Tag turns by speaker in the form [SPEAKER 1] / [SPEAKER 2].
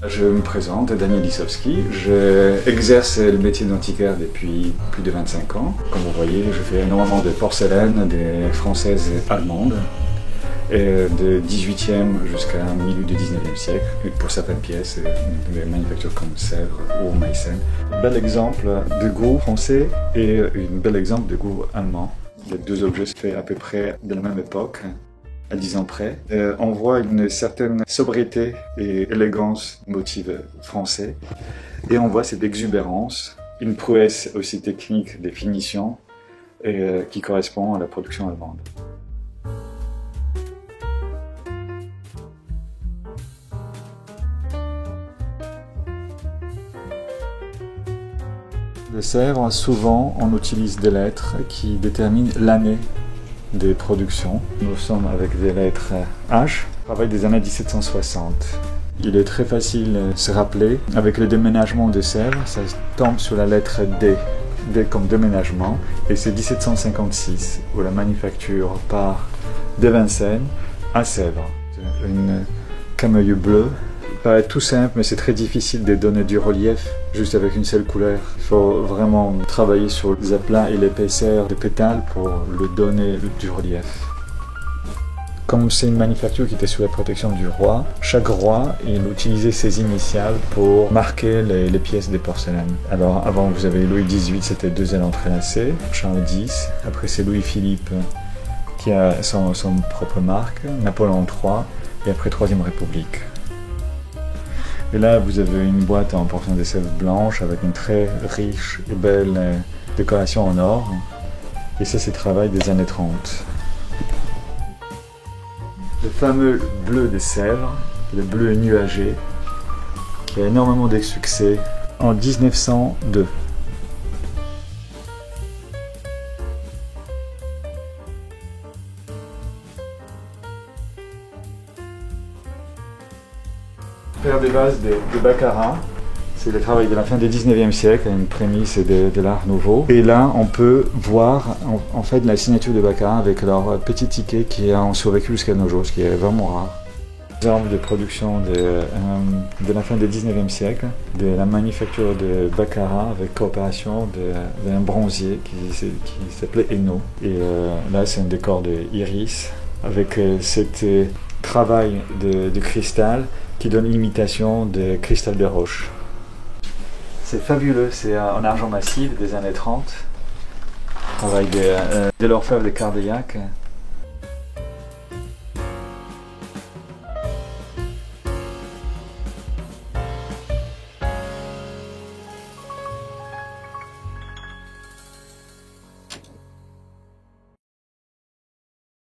[SPEAKER 1] Je me présente, Daniel Lissowski. J'exerce le métier d'antiquaire depuis plus de 25 ans. Comme vous voyez, je fais énormément de porcelaine, des françaises et allemandes, et de 18e jusqu'à milieu du 19e siècle. Et pour certaines pièces, des manufactures comme Sèvres ou Meissen. Un bel exemple de goût français et un bel exemple de goût allemand. Les deux objets sont faits à peu près de la même époque, à 10 ans près. On voit une certaine sobriété et élégance motif français. Et on voit cette exubérance, une prouesse aussi technique des finitions qui correspond à la production allemande. De Sèvres, souvent on utilise des lettres qui déterminent l'année des productions. Nous sommes avec des lettres H, travail des années 1760. Il est très facile de se rappeler, avec le déménagement de Sèvres, ça tombe sur la lettre D, D comme déménagement, et c'est 1756 où la manufacture part de Vincennes à Sèvres. Une cameuille bleue. Ça paraît tout simple, mais c'est très difficile de donner du relief juste avec une seule couleur. Il faut vraiment travailler sur les aplats et l'épaisseur des pétales pour le donner du relief. Comme c'est une manufacture qui était sous la protection du roi, chaque roi il utilisait ses initiales pour marquer les pièces des porcelaines. Alors avant vous avez Louis XVIII, c'était deux ailes entrelacées, Charles X, après c'est Louis-Philippe qui a son propre marque, Napoléon III et après Troisième République. Et là, vous avez une boîte en porcelaine de Sèvres blanche avec une très riche et belle décoration en or. Et ça, c'est le travail des années 30. Le fameux bleu de Sèvres, le bleu nuagé, qui a énormément de succès en 1902. Faire des vases de baccarat, c'est le travail de la fin du 19e siècle, une prémisse de l'art nouveau. Et là, on peut voir en fait la signature de baccarat avec leur petit ticket qui ont survécu jusqu'à nos jours, ce qui est vraiment rare. Exemple de production de la fin du 19e siècle, de la manufacture de baccarat avec coopération d'un bronzier qui s'appelait Hainaut. Et là, c'est un décor de iris avec cet travail de cristal qui donne une imitation de cristal de roche. C'est fabuleux, c'est en argent massif des années 30. Travail de l'orfèvre de Cardeillac.